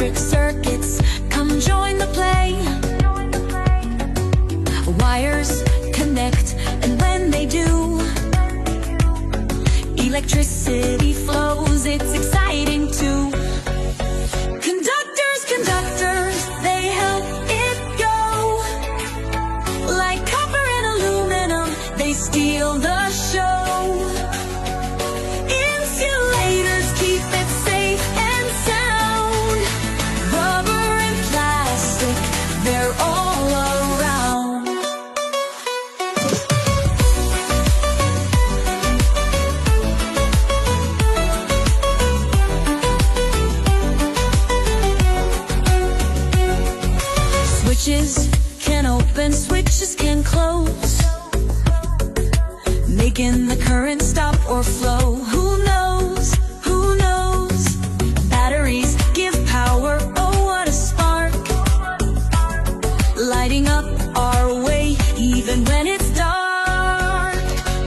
electric circuits, come join the play. Wires connect, and when they do, electricity flows. It's exciting too. Conductors, conductors, they help it go. Like copper and aluminum, they steal the show. Insulators keep it safe and sound. Rubber and plastic, they're all around. Switches can open, switches can close, making the current stop or flow. Who knows? Who knows? Batteries give power, oh what a spark, lighting up our way even when it's dark.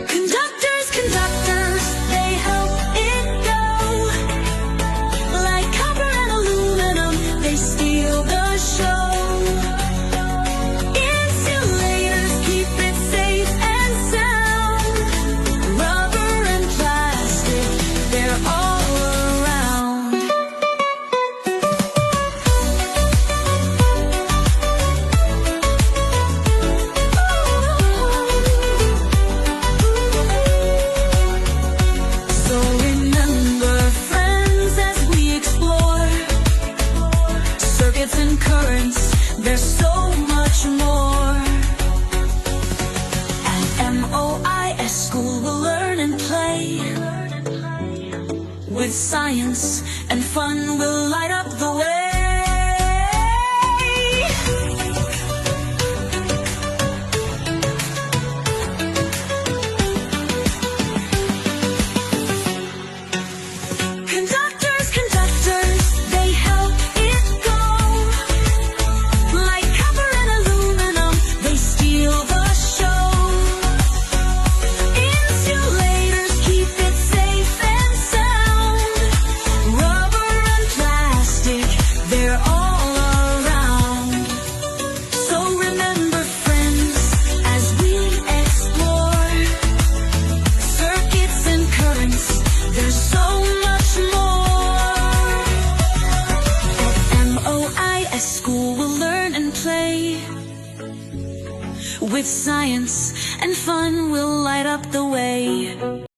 Conductors, conductors, they help it go. Like copper and aluminum, they steal the show. And currents, there's so much more. At MOIS school we'll learn and play. With science and fun we'll light up the way. School will learn and play. With science and fun we'll light up the way.